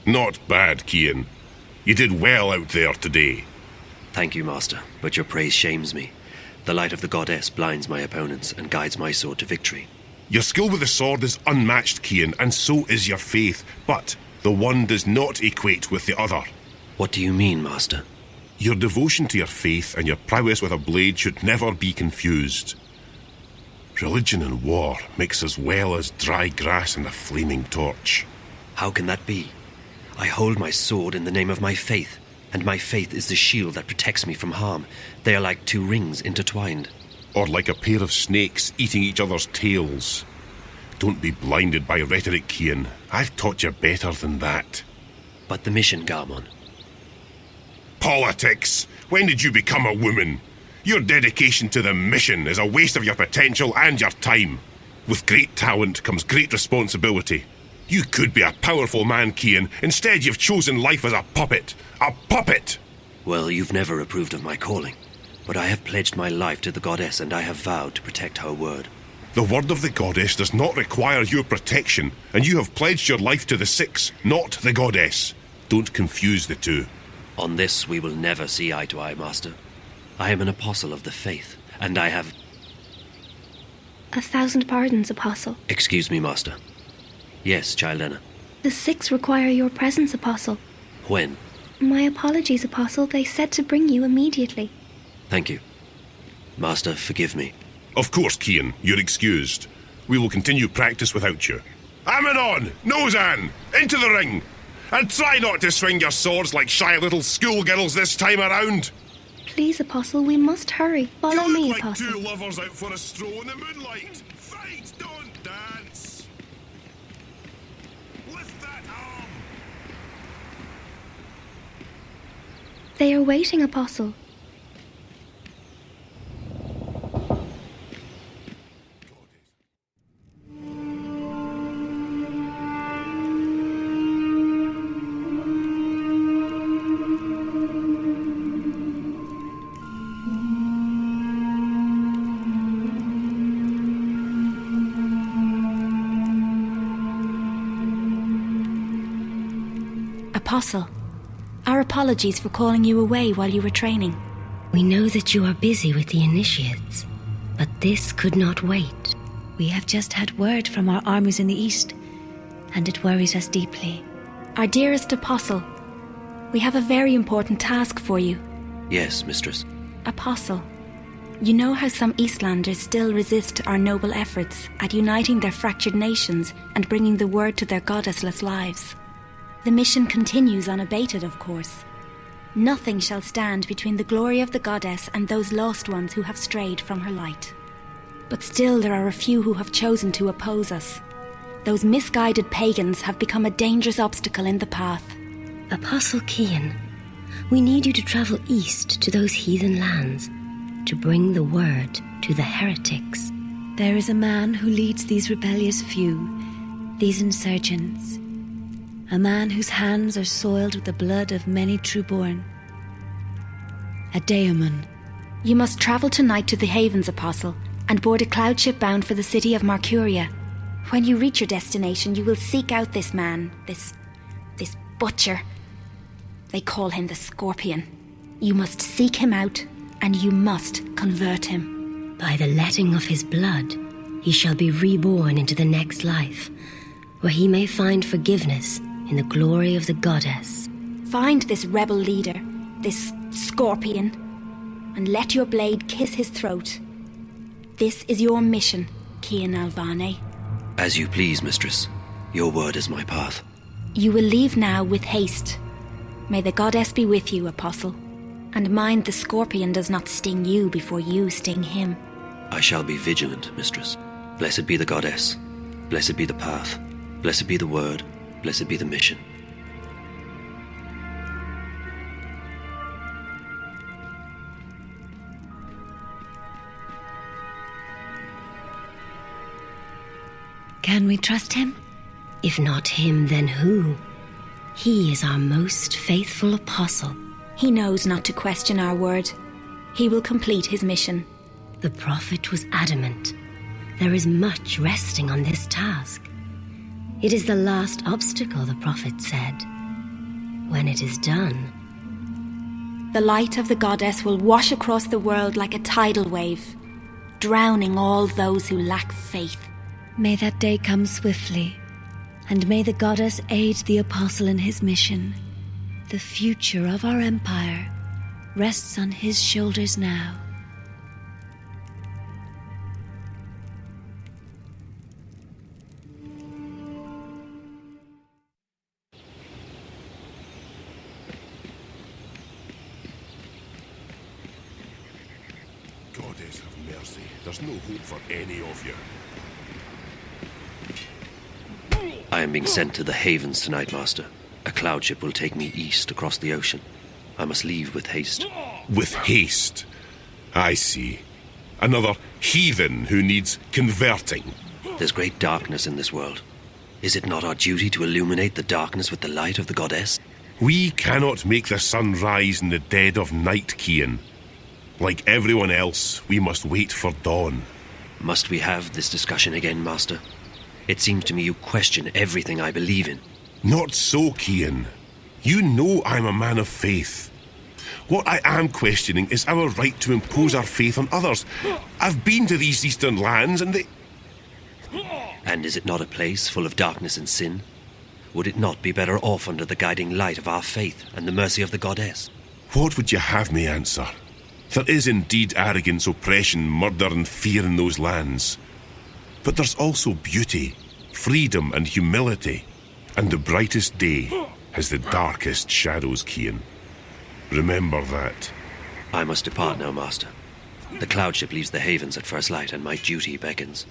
Not bad, Cian. You did well out there today. Thank you, Master, but your praise shames me. The light of the goddess blinds my opponents and guides my sword to victory. Your skill with the sword is unmatched, Cian, and so is your faith, but the one does not equate with the other. What do you mean, Master? Your devotion to your faith and your prowess with a blade should never be confused. Religion and war mix as well as dry grass and a flaming torch. How can that be? I hold my sword in the name of my faith, and my faith is the shield that protects me from harm. They are like two rings intertwined. Or like a pair of snakes eating each other's tails. Don't be blinded by rhetoric, Cian. I've taught you better than that. But the mission, Garmon. Politics! When did you become a woman? Your dedication to the mission is a waste of your potential and your time. With great talent comes great responsibility. You could be a powerful man, Cian. Instead, you've chosen life as a puppet. A puppet! Well, you've never approved of my calling. But I have pledged my life to the goddess, and I have vowed to protect her word. The word of the goddess does not require your protection, and you have pledged your life to the Six, not the goddess. Don't confuse the two. On this, we will never see eye to eye, Master. I am an apostle of the faith, and I have... 1,000 pardons, Apostle. Excuse me, Master. Yes, Child Enna. The Six require your presence, Apostle. When? My apologies, Apostle. They said to bring you immediately. Thank you. Master, forgive me. Of course, Cian, you're excused. We will continue practice without you. Ammonon! Nozan! Into the ring! And try not to swing your swords like shy little schoolgirls this time around! Please, Apostle, we must hurry. Follow me, You look like Apostle. two lovers out for a stroll in the moonlight! Fight, don't dance! Lift that arm! They are waiting, Apostle. Apostle, our apologies for calling you away while you were training. We know that you are busy with the initiates, but this could not wait. We have just had word from our armies in the east, and it worries us deeply. Our dearest Apostle, we have a very important task for you. Yes, Mistress. Apostle, you know how some Eastlanders still resist our noble efforts at uniting their fractured nations and bringing the word to their goddessless lives. The mission continues unabated, of course. Nothing shall stand between the glory of the goddess and those lost ones who have strayed from her light. But still there are a few who have chosen to oppose us. Those misguided pagans have become a dangerous obstacle in the path. Apostle Cian, we need you to travel east to those heathen lands, to bring the word to the heretics. There is a man who leads these rebellious few, these insurgents. A man whose hands are soiled with the blood of many trueborn. A daemon. You must travel tonight to the Havens, Apostle, and board a cloud ship bound for the city of Marcuria. When you reach your destination, you will seek out this man, this butcher. They call him the Scorpion. You must seek him out, and you must convert him. By the letting of his blood, he shall be reborn into the next life, where he may find forgiveness in the glory of the goddess. Find this rebel leader, this Scorpion, and let your blade kiss his throat. This is your mission, Cian Alvane. As you please, Mistress. Your word is my path. You will leave now with haste. May the goddess be with you, Apostle. And mind the Scorpion does not sting you before you sting him. I shall be vigilant, Mistress. Blessed be the goddess. Blessed be the path. Blessed be the word. Blessed be the mission. Can we trust him? If not him, then who? He is our most faithful apostle. He knows not to question our word. He will complete his mission. The prophet was adamant. There is much resting on this task. It is the last obstacle, the prophet said. When it is done, The light of the goddess will wash across the world like a tidal wave, drowning all those who lack faith. May that day come swiftly, and may the goddess aid the apostle in his mission. The future of our empire rests on his shoulders now. Goddess have mercy. There's no hope for any of you. I am being sent to the Havens tonight, Master. A cloud ship will take me east across the ocean. I must leave with haste. With haste. I see. Another heathen who needs converting. There's great darkness in this world. Is it not our duty to illuminate the darkness with the light of the goddess? We cannot make the sun rise in the dead of night, Cian. Like everyone else, we must wait for dawn. Must we have this discussion again, Master? It seems to me you question everything I believe in. Not so, Cian. You know I'm a man of faith. What I am questioning is our right to impose our faith on others. I've been to these eastern lands and they... And is it not a place full of darkness and sin? Would it not be better off under the guiding light of our faith and the mercy of the goddess? What would you have me answer? There is indeed arrogance, oppression, murder and fear in those lands. But there's also beauty, freedom and humility. And the brightest day has the darkest shadows, Cian. Remember that. I must depart now, Master. The cloud ship leaves the Havens at first light and my duty beckons.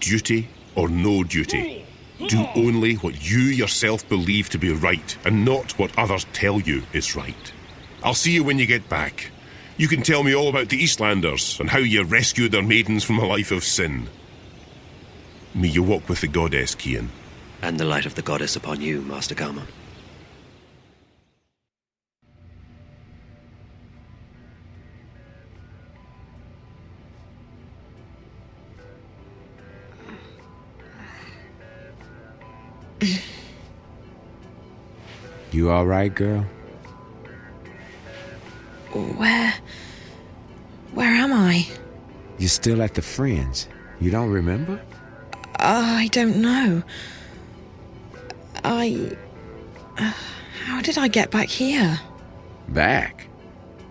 Duty or no duty. Do only what you yourself believe to be right and not what others tell you is right. I'll see you when you get back. You can tell me all about the Eastlanders and how you rescued their maidens from a life of sin. May you walk with the goddess, Cian. And the light of the goddess upon you, Master Garmon. You all right, girl? Where am I? You're still at the Fringe. You don't remember? I don't know. How did I get back here? Back?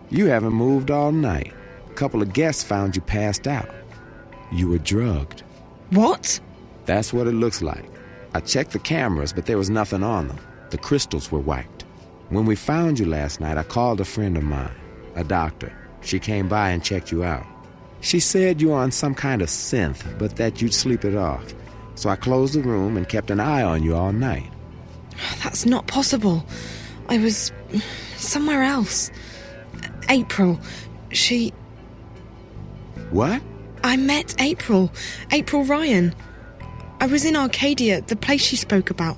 You haven't moved all night. A couple of guests found you passed out. You were drugged. What? That's what it looks like. I checked the cameras, but there was nothing on them. The crystals were wiped. When we found you last night, I called a friend of mine, a doctor. She came by and checked you out. She said you were on some kind of synth, but that you'd sleep it off. So I closed the room and kept an eye on you all night. That's not possible. I was somewhere else. April, she... What? I met April Ryan. I was in Arcadia, the place she spoke about.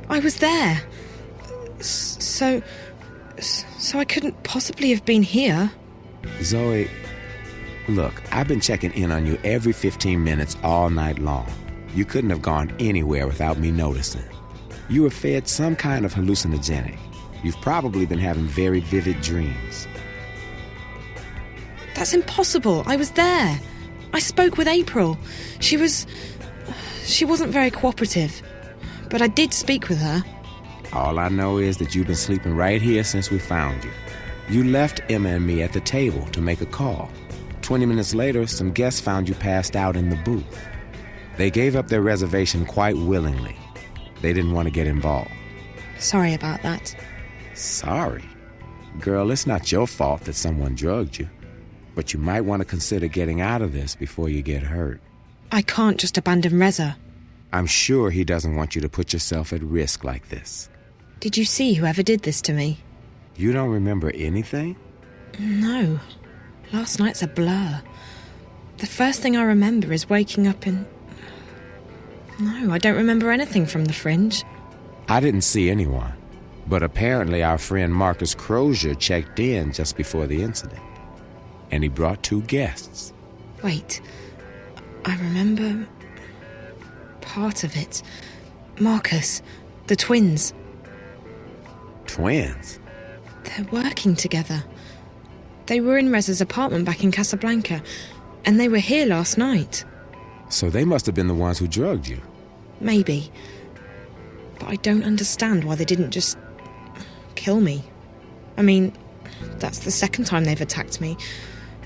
I was there. So I couldn't possibly have been here. Zoe, look, I've been checking in on you every 15 minutes all night long. You couldn't have gone anywhere without me noticing. You were fed some kind of hallucinogenic. You've probably been having very vivid dreams. That's impossible. I was there. I spoke with April. She wasn't very cooperative. But I did speak with her. All I know is that you've been sleeping right here since we found you. You left Emma and me at the table to make a call. 20 minutes later, some guests found you passed out in the booth. They gave up their reservation quite willingly. They didn't want to get involved. Sorry about that. Sorry? Girl, it's not your fault that someone drugged you. But you might want to consider getting out of this before you get hurt. I can't just abandon Reza. I'm sure he doesn't want you to put yourself at risk like this. Did you see whoever did this to me? You don't remember anything? No. Last night's a blur. The first thing I remember is waking up in... No, I don't remember anything from the Fringe. I didn't see anyone. But apparently our friend Marcus Crozier checked in just before the incident. And he brought 2 guests. Wait. I remember... part of it. Marcus. The twins. Twins? They're working together. They were in Reza's apartment back in Casablanca, and they were here last night. So they must have been the ones who drugged you. Maybe. But I don't understand why they didn't just kill me. I mean, that's the second time they've attacked me,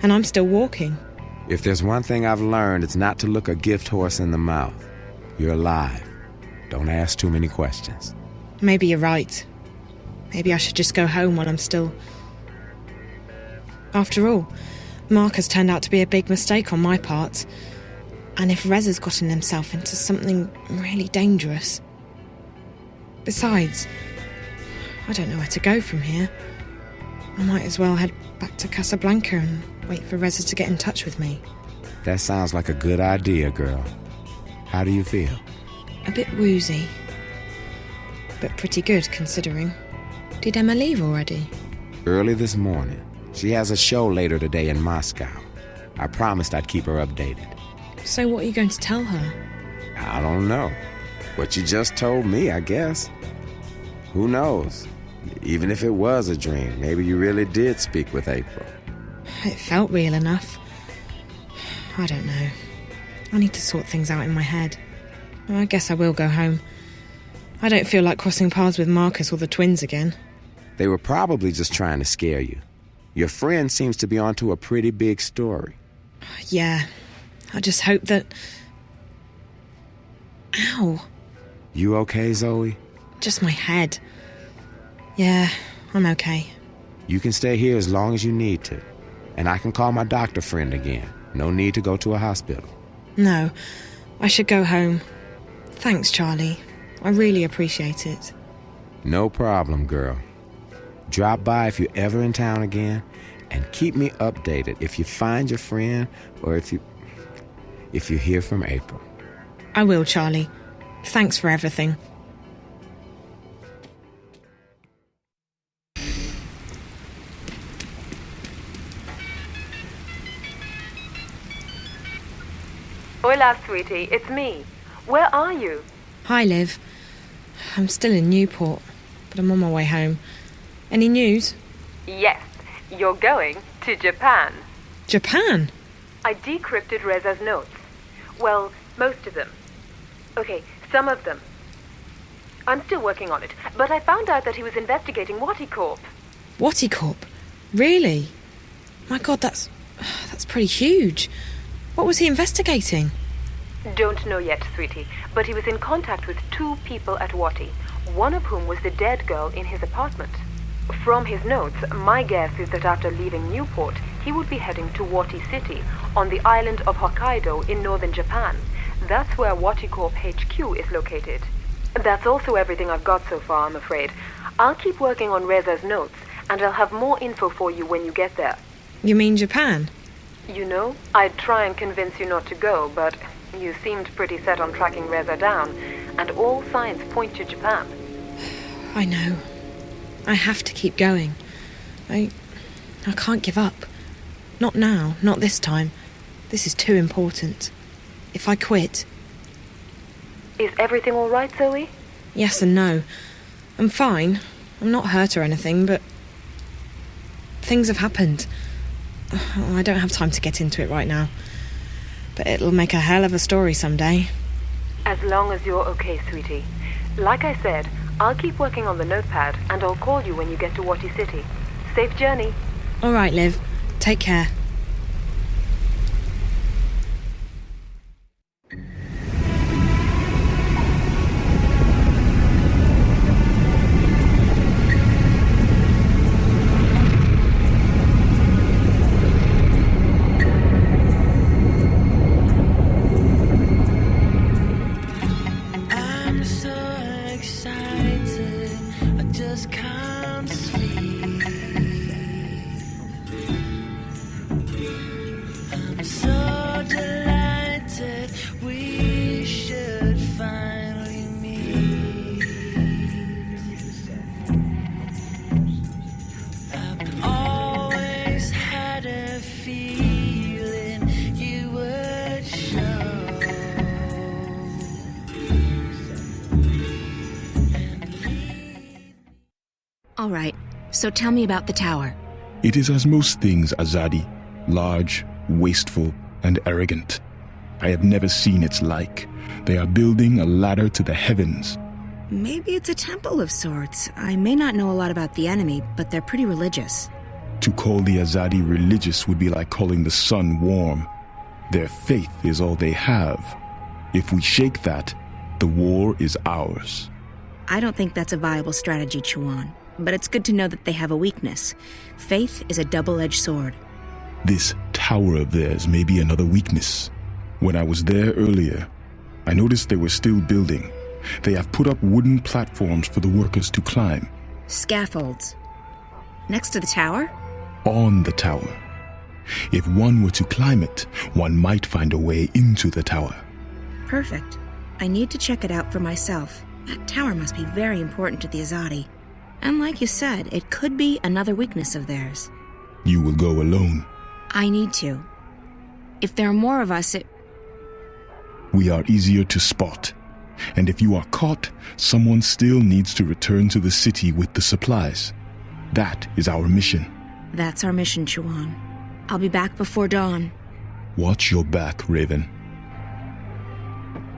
and I'm still walking. If there's one thing I've learned, it's not to look a gift horse in the mouth. You're alive. Don't ask too many questions. Maybe you're right. Maybe I should just go home while I'm still... After all, Mark has turned out to be a big mistake on my part. And if Reza's gotten himself into something really dangerous... Besides, I don't know where to go from here. I might as well head back to Casablanca and wait for Reza to get in touch with me. That sounds like a good idea, girl. How do you feel? A bit woozy. But pretty good, considering. Did Emma leave already? Early this morning. She has a show later today in Moscow. I promised I'd keep her updated. So what are you going to tell her? I don't know. What you just told me, I guess. Who knows? Even if it was a dream, maybe you really did speak with April. It felt real enough. I don't know. I need to sort things out in my head. I guess I will go home. I don't feel like crossing paths with Marcus or the twins again. They were probably just trying to scare you. Your friend seems to be onto a pretty big story. Yeah. I just hope that... Ow. You okay, Zoe? Just my head. Yeah, I'm okay. You can stay here as long as you need to. And I can call my doctor friend again. No need to go to a hospital. No, I should go home. Thanks, Charlie. I really appreciate it. No problem, girl. Drop by if you're ever in town again, and keep me updated if you find your friend or if you hear from April. I will, Charlie. Thanks for everything. Hola, sweetie. It's me. Where are you? Hi, Liv. I'm still in Newport, but I'm on my way home. Any news? Yes. You're going to Japan. Japan? I decrypted Reza's notes. Well, most of them. Okay, some of them. I'm still working on it, but I found out that he was investigating Waticorp. Waticorp? Really? My God, that's pretty huge. What was he investigating? Don't know yet, sweetie, but he was in contact with 2 people at Wati, one of whom was the dead girl in his apartment. From his notes, my guess is that after leaving Newport, he would be heading to Wati City, on the island of Hokkaido in northern Japan. That's where Waticorp HQ is located. That's also everything I've got so far, I'm afraid. I'll keep working on Reza's notes, and I'll have more info for you when you get there. You mean Japan? You know, I'd try and convince you not to go, but you seemed pretty set on tracking Reza down, and all signs point to Japan. I know. I have to keep going. I can't give up. Not now, not this time. This is too important. If I quit... Is everything all right, Zoe? Yes and no. I'm fine. I'm not hurt or anything, but... things have happened. I don't have time to get into it right now. But it'll make a hell of a story someday. As long as you're okay, sweetie. Like I said, I'll keep working on the notepad, and I'll call you when you get to Wati City. Safe journey. All right, Liv. Take care. All right, so tell me about the tower. It is as most things Azadi, large, wasteful, and arrogant. I have never seen its like. They are building a ladder to the heavens. Maybe it's a temple of sorts. I may not know a lot about the enemy, but they're pretty religious. To call the Azadi religious would be like calling the sun warm. Their faith is all they have. If we shake that, the war is ours. I don't think that's a viable strategy, Chuan. But it's good to know that they have a weakness. Faith is a double-edged sword. This tower of theirs may be another weakness. When I was there earlier, I noticed they were still building. They have put up wooden platforms for the workers to climb. Scaffolds. Next to the tower? On the tower. If one were to climb it, one might find a way into the tower. Perfect. I need to check it out for myself. That tower must be very important to the Azadi. And like you said, it could be another weakness of theirs. You will go alone. I need to. If there are more of us, We are easier to spot. And if you are caught, someone still needs to return to the city with the supplies. That is our mission. That's our mission, Chuan. I'll be back before dawn. Watch your back, Raven.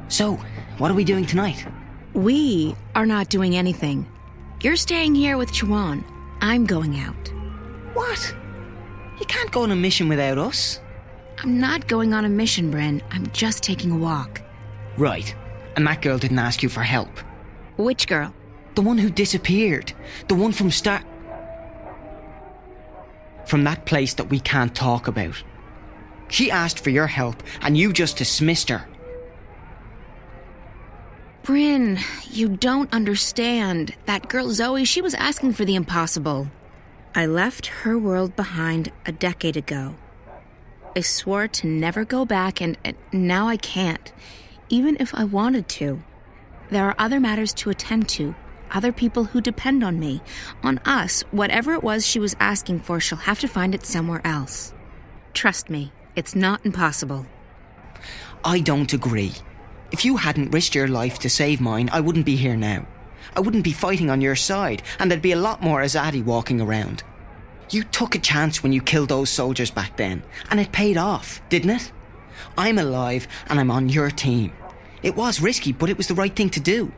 So, what are we doing tonight? We are not doing anything. You're staying here with Chuan. I'm going out. What? You can't go on a mission without us. I'm not going on a mission, Bryn. I'm just taking a walk. Right. And that girl didn't ask you for help. Which girl? The one who disappeared. The one from that place that we can't talk about. She asked for your help, and you just dismissed her. Bryn, you don't understand. That girl Zoe, she was asking for the impossible. I left her world behind a decade ago. I swore to never go back, and now I can't, even if I wanted to. There are other matters to attend to, other people who depend on me, on us. Whatever it was she was asking for, she'll have to find it somewhere else. Trust me, it's not impossible. I don't agree. If you hadn't risked your life to save mine, I wouldn't be here now. I wouldn't be fighting on your side, and there'd be a lot more Azadi walking around. You took a chance when you killed those soldiers back then, and it paid off, didn't it? I'm alive, and I'm on your team. It was risky, but it was the right thing to do.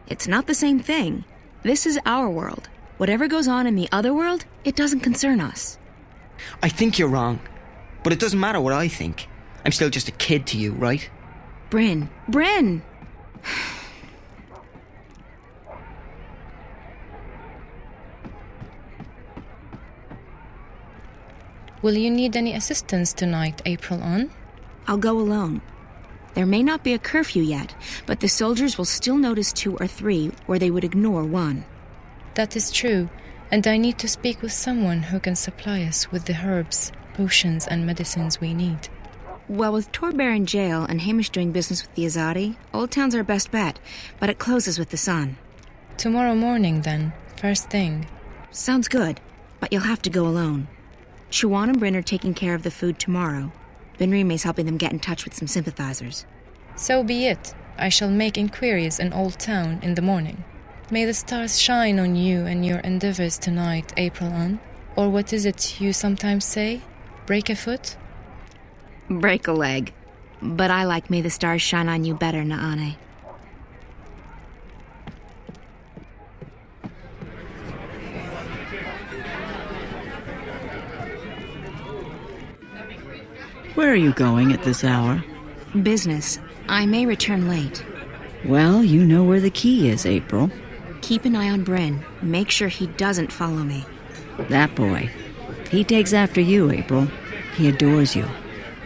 It's not the same thing. This is our world. Whatever goes on in the other world, it doesn't concern us. I think you're wrong, but it doesn't matter what I think. I'm still just a kid to you, right? Bryn! Will you need any assistance tonight, April on? I'll go alone. There may not be a curfew yet, but the soldiers will still notice 2 or 3 where they would ignore 1. That is true, and I need to speak with someone who can supply us with the herbs, potions and medicines we need. Well, with Torbear in jail and Hamish doing business with the Azadi, Old Town's our best bet, but it closes with the sun. Tomorrow morning, then, first thing. Sounds good, but you'll have to go alone. Chuan and Bryn are taking care of the food tomorrow. Benrime's helping them get in touch with some sympathizers. So be it. I shall make inquiries in Old Town in the morning. May the stars shine on you and your endeavors tonight, April on. Or what is it you sometimes say? Break a foot? Break a leg. But I like may the stars shine on you better, Naane. Where are you going at this hour? Business. I may return late. Well, you know where the key is, April. Keep an eye on Bryn. Make sure he doesn't follow me. That boy. He takes after you, April. He adores you.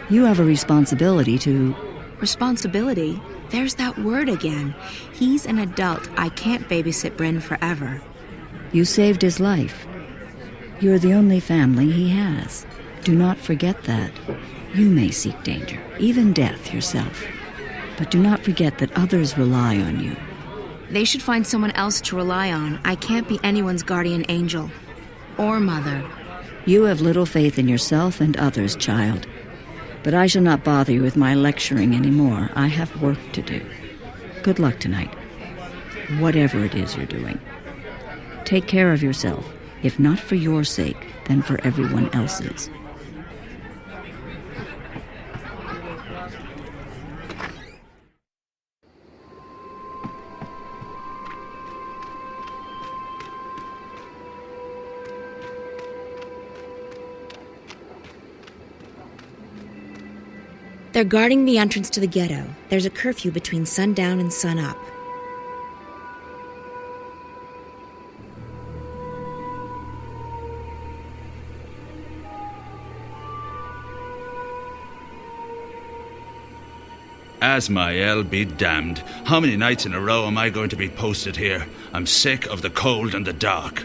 You have a responsibility to... Responsibility? There's that word again. He's an adult. I can't babysit Bryn forever. You saved his life. You're the only family he has. Do not forget that. You may seek danger, even death yourself. But do not forget that others rely on you. They should find someone else to rely on. I can't be anyone's guardian angel. Or mother. You have little faith in yourself and others, child. But I shall not bother you with my lecturing anymore. I have work to do. Good luck tonight. Whatever it is you're doing. Take care of yourself, if not for your sake, then for everyone else's. They're guarding the entrance to the ghetto. There's a curfew between sundown and sunup. Asmael be damned. How many nights in a row am I going to be posted here? I'm sick of the cold and the dark.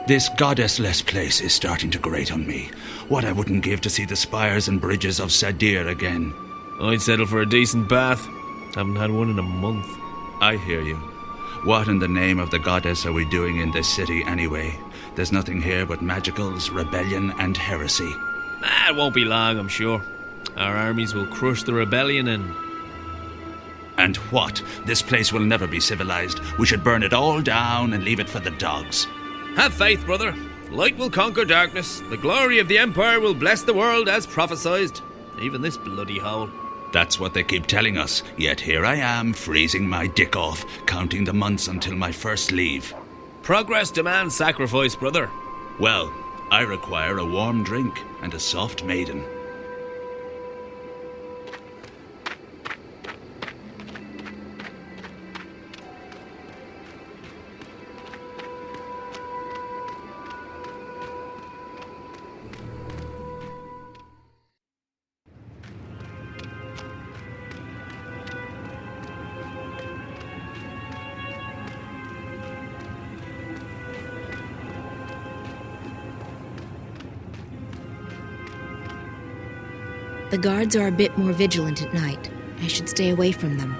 This goddessless place is starting to grate on me. What I wouldn't give to see the spires and bridges of Sadir again. I'd settle for a decent bath. Haven't had one in a month. I hear you. What in the name of the goddess are we doing in this city anyway? There's nothing here but magicals, rebellion and heresy. It won't be long, I'm sure. Our armies will crush the rebellion and... And what? This place will never be civilized. We should burn it all down and leave it for the dogs. Have faith, brother. Light will conquer darkness. The glory of the Empire will bless the world as prophesied. Even this bloody hole. That's what they keep telling us. Yet here I am, freezing my dick off, counting the months until my first leave. Progress demands sacrifice, brother. Well, I require a warm drink and a soft maiden. The guards are a bit more vigilant at night. I should stay away from them.